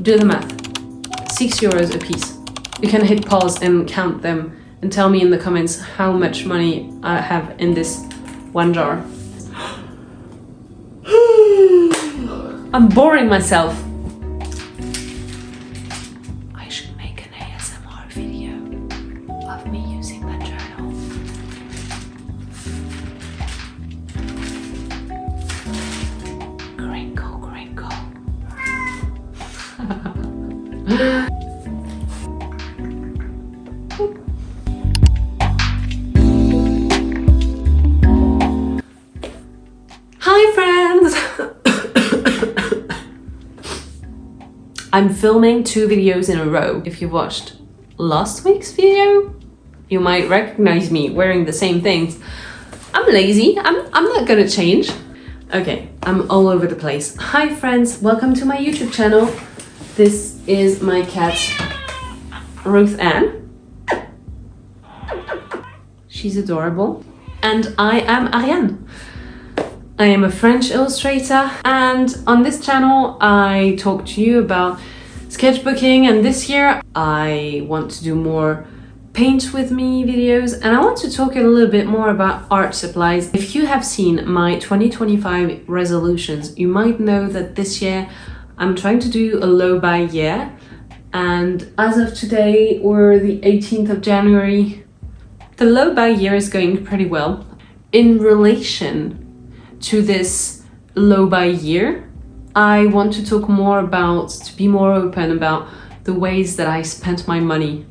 Do the math. €6 a piece. You can hit pause and count them and tell me in the comments how much money I have in this one jar. I'm boring myself. I should make an ASMR video of me using that journal. Crinkle, crinkle. Hi friends! I'm filming 2 videos in a row. If you watched last week's video, you might recognize me wearing the same things. I'm lazy, I'm not gonna change. Okay, I'm all over the place. Hi friends, welcome to my YouTube channel. This is my cat, Ruth Ann. She's adorable. And I am Ariane. I am a French illustrator, and on this channel I talk to you about sketchbooking, and this year I want to do more paint with me videos, and I want to talk a little bit more about art supplies. If you have seen my 2025 resolutions, you might know that this year I'm trying to do a low buy year, and as of today, or the 18th of January, the low buy year is going pretty well. In relation to this low buy year, I want to talk more about, to be more open about the ways that I spent my money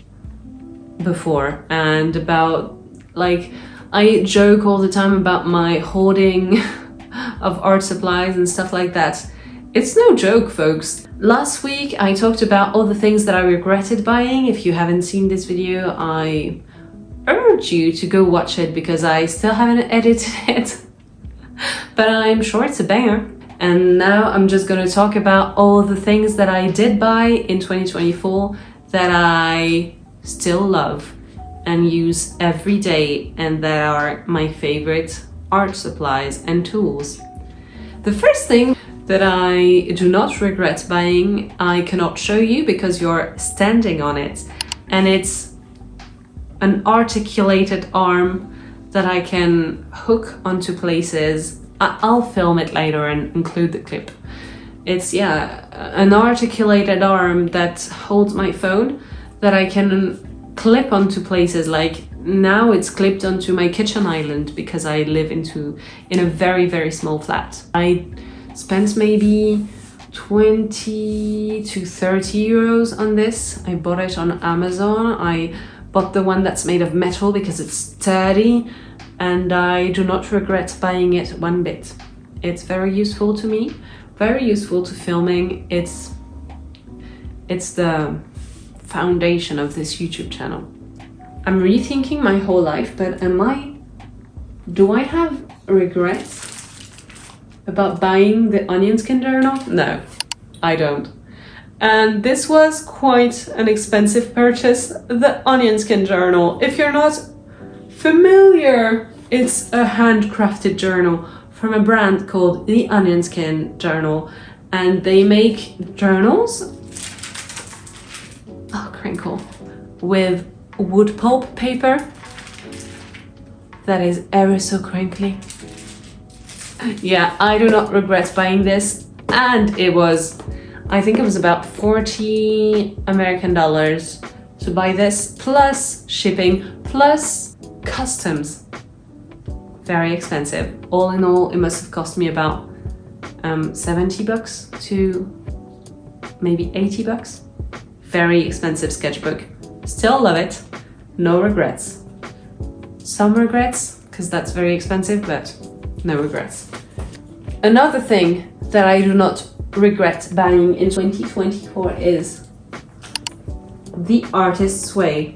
before, and about, like, I joke all the time about my hoarding of art supplies and stuff like that. It's no joke, folks. Last week I talked about all the things that I regretted buying. If you haven't seen this video, I urge you to go watch it because I still haven't edited it. But I'm sure it's a banger. And now I'm just gonna talk about all the things that I did buy in 2024 that I still love and use every day, and that are my favorite art supplies and tools. The first thing that I do not regret buying, I cannot show you because you're standing on it, and it's an articulated arm that I can hook onto places. I'll film it later and include the clip. It's, yeah, an articulated arm that holds my phone that I can clip onto places. Like now it's clipped onto my kitchen island because I live in a very, very small flat. I spent maybe 20 to 30 euros on this. I bought it on Amazon. I bought the one that's made of metal because it's sturdy, and I do not regret buying it one bit. It's very useful to me, very useful to filming. It's the foundation of this YouTube channel. I'm rethinking my whole life, but do I have regrets about buying the onion skin journal? No, I don't. And this was quite an expensive purchase, the onion skin journal. If you're not familiar, it's a handcrafted journal from a brand called the Onion Skin Journal, and they make journals, oh crinkle, with wood pulp paper that is ever so crinkly. Yeah, I do not regret buying this, and it was, I think it was about 40 American dollars to buy this, plus shipping, plus customs. Very expensive. All in all, it must have cost me about 70 bucks to maybe 80 bucks. Very expensive sketchbook. Still love it. No regrets. Some regrets, because that's very expensive, but no regrets. Another thing that I do not regret buying in 2024 is The Artist's Way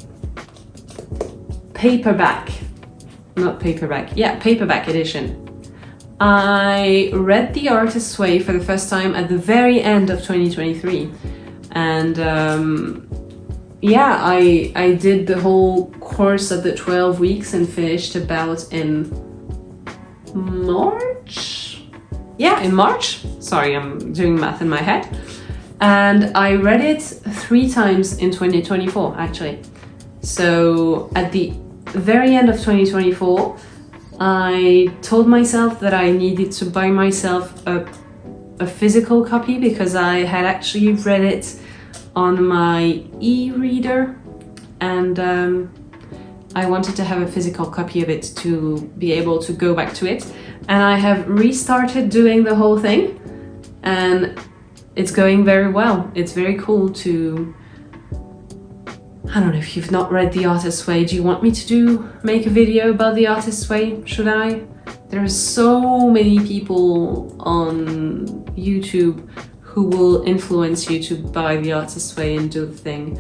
paperback. Not paperback, yeah, paperback edition. I read The Artist's Way for the first time at the very end of 2023, and yeah, I did the whole course of the 12 weeks and finished about in March? Yeah, in March. Sorry, I'm doing math in my head. and I read it 3 times in 2024 actually. So at the very end of 2024, I told myself that I needed to buy myself a physical copy because I had actually read it on my e-reader, and I wanted to have a physical copy of it to be able to go back to it. And I have restarted doing the whole thing, and it's going very well. It's very cool to... I don't know if you've not read The Artist's Way. Do you want me to make a video about The Artist's Way? Should I? There are so many people on YouTube who will influence you to buy The Artist's Way and do the thing.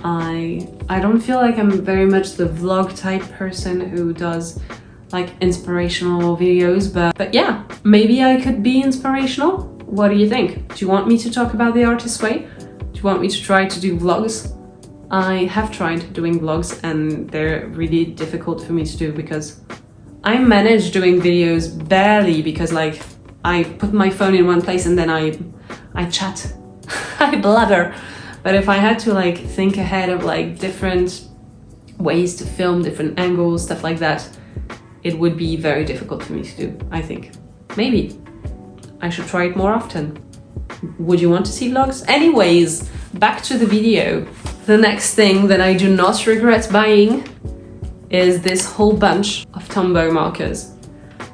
I don't feel like I'm very much the vlog type person who does like inspirational videos, but yeah, maybe I could be inspirational. What do you think? Do you want me to talk about The Artist's Way? Do you want me to try to do vlogs? I have tried doing vlogs and they're really difficult for me to do because I manage doing videos barely because like I put my phone in one place and then I chat, I blather. But if I had to like think ahead of like different ways to film, different angles, stuff like that, it would be very difficult for me to do, I think. Maybe I should try it more often. Would you want to see vlogs? Anyways, back to the video. The next thing that I do not regret buying is this whole bunch of Tombow markers.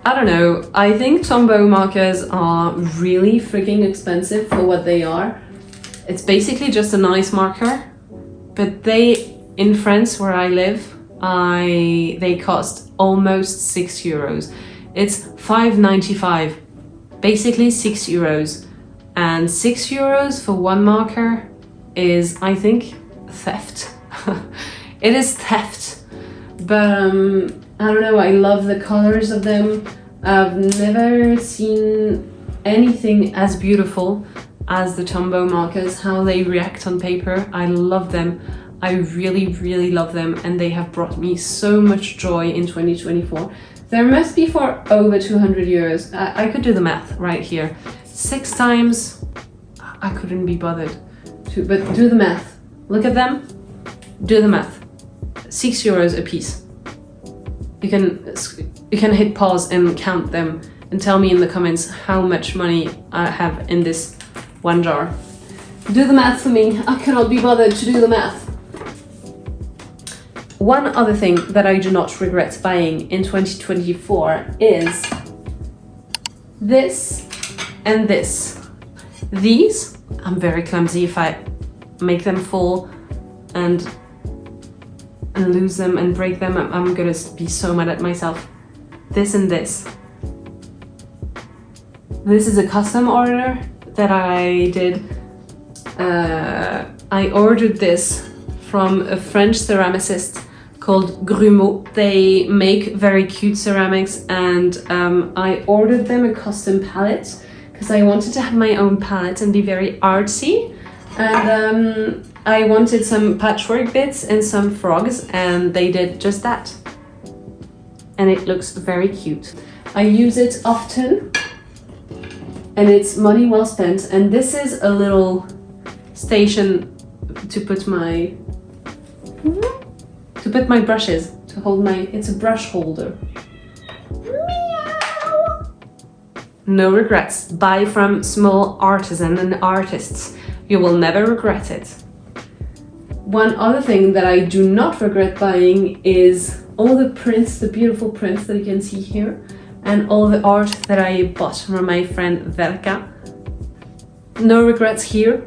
I don't know, I think Tombow markers are really freaking expensive for what they are. It's basically just a nice marker, but they, in France where I live, they cost almost 6 euros. It's 5.95, basically 6 euros. And 6 euros for one marker is, I think, theft. It is theft. But I don't know, I love the colors of them. I've never seen anything as beautiful as the Tombow markers, how they react on paper. I love them. I really, really love them, and they have brought me so much joy in 2024. There must be for over 200 euros. I could do the math right here. 6 times, I couldn't be bothered to, but do the math. Look at them, do the math. 6 euros a piece. You can hit pause and count them and tell me in the comments how much money I have in this one jar. Do the math for me. I cannot be bothered to do the math. One other thing that I do not regret buying in 2024 is this and this. These, I'm very clumsy. If I make them fall and lose them and break them, I'm gonna be so mad at myself. This and this. This is a custom order that I did. I ordered this from a French ceramicist called Gruumo. They make very cute ceramics, and I ordered them a custom palette because I wanted to have my own palette and be very artsy. And I wanted some patchwork bits and some frogs, and they did just that. And it looks very cute. I use it often, and it's money well spent. And this is a little station to put my brushes, to hold my, it's a brush holder. Meow. No regrets. Buy from small artisan and artists. You will never regret it. One other thing that I do not regret buying is all the prints, the beautiful prints that you can see here, and all the art that I bought from my friend Werka. No regrets here,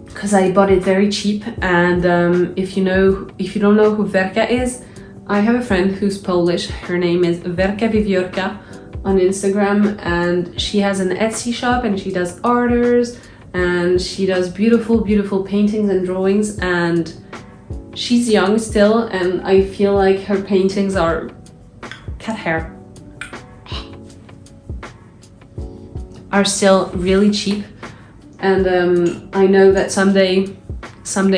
because I bought it very cheap. And if you don't know who Werka is, I have a friend who's Polish. Her name is Werka Wiewiorka on Instagram, and she has an Etsy shop, and she does orders, and she does beautiful, beautiful paintings and drawings. And she's young still, and I feel like her paintings are cat hair. Are still really cheap. And I know that someday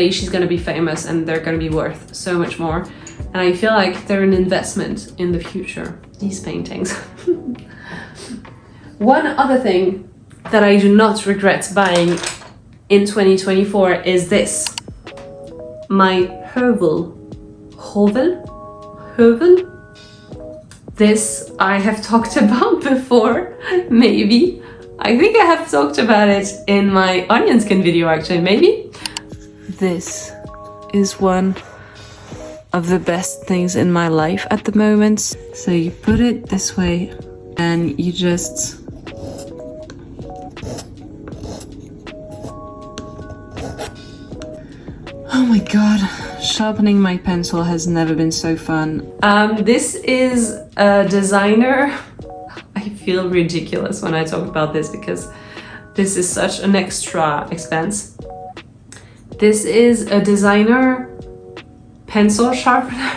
she's gonna be famous and they're gonna be worth so much more. And I feel like they're an investment in the future, these paintings. One other thing that I do not regret buying in 2024 is this. My HØVEL. HØVEL? This I have talked about before, maybe. I think I have talked about it in my onion skin video actually, maybe. This is one of the best things in my life at the moment. So you put it this way and you just... Oh my god, sharpening my pencil has never been so fun. This is a designer. I feel ridiculous when I talk about this because this is such an extra expense. This is a designer pencil sharpener.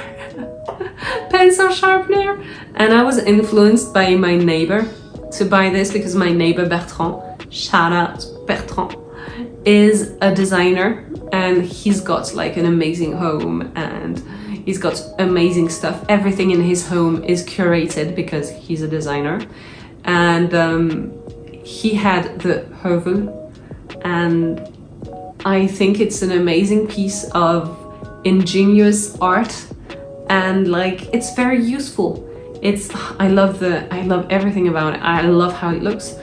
Pencil sharpener. And I was influenced by my neighbor to buy this because my neighbor Bertrand, shout out Bertrand, is a designer and he's got like an amazing home and he's got amazing stuff. Everything in his home is curated because he's a designer. And he had the HØVEL, and I think it's an amazing piece of ingenious art, and like it's very useful. I love everything about it. I love how it looks.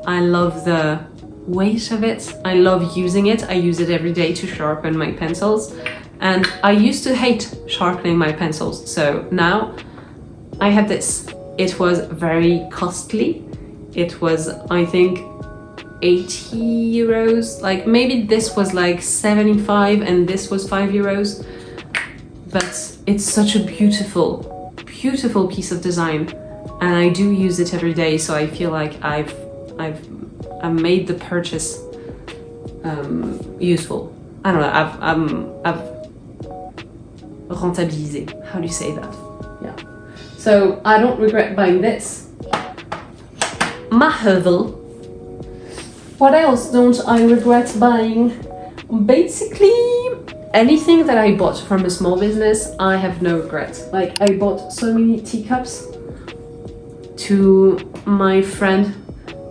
I love the weight of it. I love using it. I use it every day to sharpen my pencils, and I used to hate sharpening my pencils, so now I have this. It was very costly. It was, I think, 80 euros. Like maybe this was like 75 and this was 5 euros. But it's such a beautiful, beautiful piece of design. And I do use it every day, so I feel like I've made the purchase useful. I don't know, I've rentabilisé. How do you say that? Yeah. So I don't regret buying this. My HØVEL. What else don't I regret buying? Basically, anything that I bought from a small business, I have no regret. Like I bought so many teacups to my friend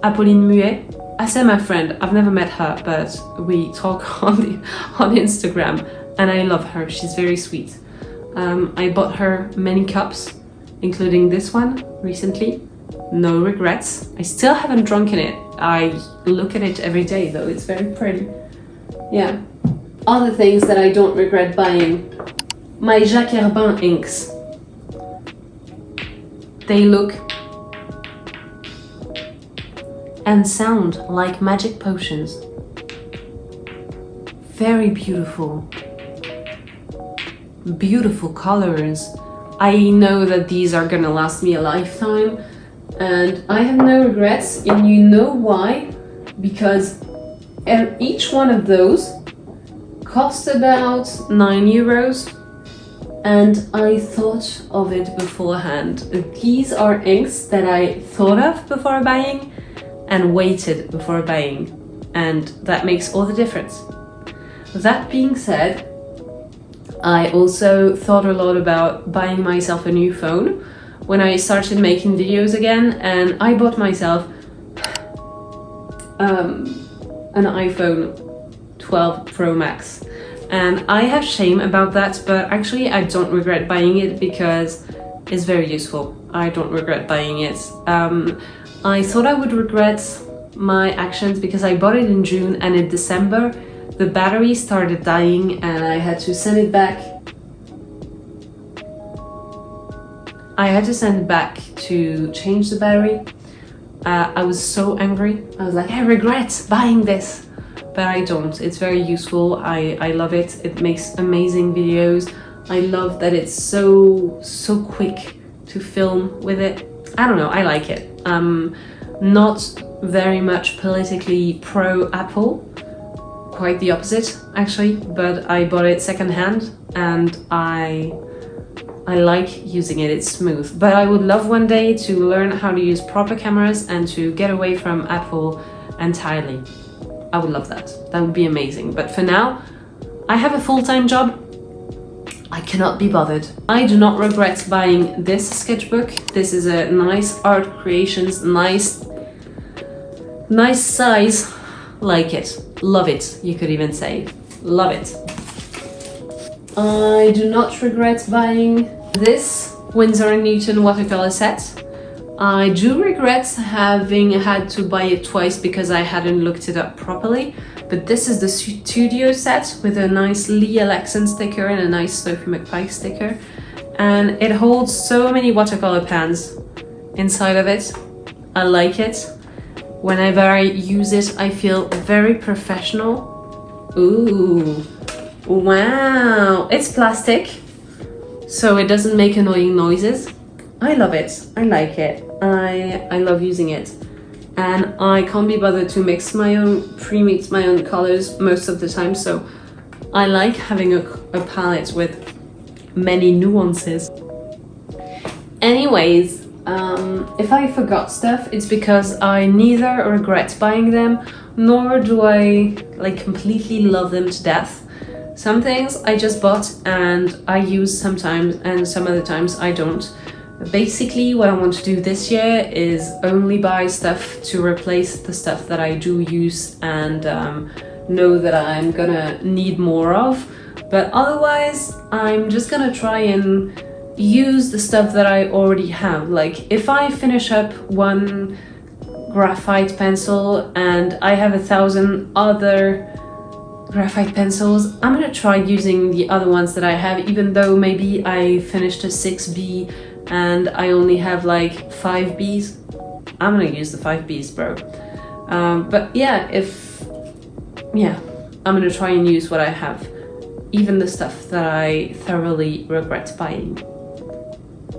Apolline Muet. I say my friend, I've never met her, but we talk on Instagram and I love her, she's very sweet. I bought her many cups, including this one recently. No regrets. I still haven't drunk in it. I look at it every day though, it's very pretty. Yeah. Other things that I don't regret buying. My Jacques Herbin inks. They look and sound like magic potions. Very beautiful. Beautiful colors. I know that these are gonna last me a lifetime and I have no regrets, and you know why? Because each one of those cost about 9 euros and I thought of it beforehand. These are inks that I thought of before buying and waited before buying, and that makes all the difference. That being said, I also thought a lot about buying myself a new phone when I started making videos again, and I bought myself an iPhone 12 Pro Max. And I have shame about that, but actually I don't regret buying it because it's very useful. I don't regret buying it. I thought I would regret my actions because I bought it in June and in December the battery started dying and I had to send it back. I had to send it back to change the battery. I was so angry. I was like, I regret buying this, but I don't. It's very useful. I love it. It makes amazing videos. I love that it's so quick to film with it. I don't know, I like it. I'm not very much politically pro Apple, quite the opposite actually, but I bought it secondhand and I like using it, it's smooth. But I would love one day to learn how to use proper cameras and to get away from Apple entirely. I would love that. That would be amazing. But for now, I have a full-time job. I cannot be bothered. I do not regret buying this sketchbook. This is a nice Art Creations, nice size, like it. love it, you could even say. Love it. I do not regret buying this Winsor Newton watercolor set. I do regret having had to buy it twice because I hadn't looked it up properly, but this is the studio set with a nice Lee Alexan sticker and a nice Sophie McPike sticker, and it holds so many watercolor pans inside of it. I like it. Whenever I use it, I feel very professional. Ooh, wow, it's plastic, so it doesn't make annoying noises. I love it, I like it, I love using it. And I can't be bothered to pre-mix my own colors most of the time, so I like having a palette with many nuances. Anyways, if I forgot stuff, it's because I neither regret buying them, nor do I like completely love them to death. Some things I just bought and I use sometimes, and some other times I don't. Basically, what I want to do this year is only buy stuff to replace the stuff that I do use and know that I'm gonna need more of. But otherwise, I'm just gonna try and use the stuff that I already have. Like, if I finish up one graphite pencil and I have 1,000 other graphite pencils, I'm gonna try using the other ones that I have, even though maybe I finished a 6B and I only have like 5Bs. I'm gonna use the 5Bs, bro. But yeah, I'm gonna try and use what I have, even the stuff that I thoroughly regret buying.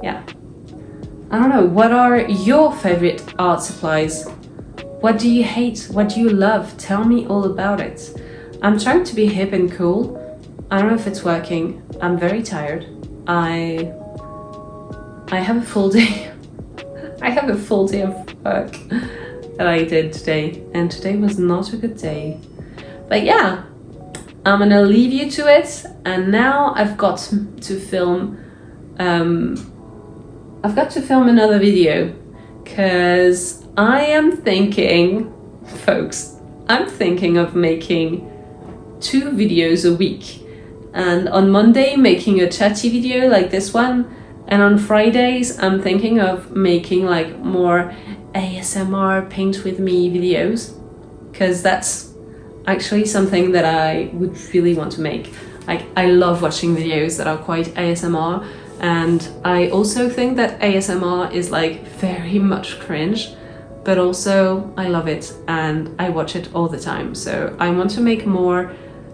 Yeah. I don't know, what are your favorite art supplies? What do you hate? What do you love? Tell me all about it. I'm trying to be hip and cool. I don't know if it's working. I'm very tired. I have a full day. I have a full day of work that I did today, and today was not a good day. But yeah, I'm gonna leave you to it, and now I've got to film another video, because I am thinking, folks, I'm thinking of making 2 videos a week, and on Monday making a chatty video like this one, and on Fridays I'm thinking of making like more ASMR paint with me videos, because that's actually something that I would really want to make. Like, I love watching videos that are quite ASMR, and I also think that ASMR is like very much cringe, but also I love it and I watch it all the time. So I want to make more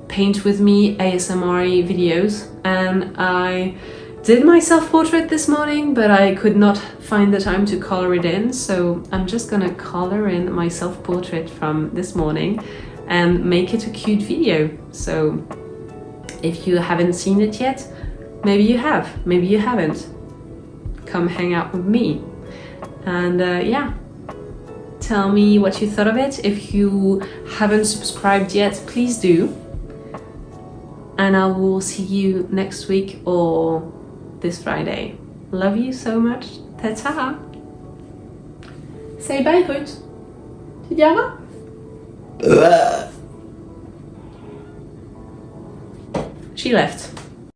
paint with me ASMR videos, and I did my self-portrait this morning, but I could not find the time to color it in, so I'm just gonna color in my self-portrait from this morning and make it a cute video. So if you haven't seen it yet, maybe you have, maybe you haven't. Come hang out with me. And yeah, tell me what you thought of it. If you haven't subscribed yet, please do. And I will see you next week or this Friday. Love you so much. Ta-ta. Say bye, Ruth. Tu dis au revoir? She left.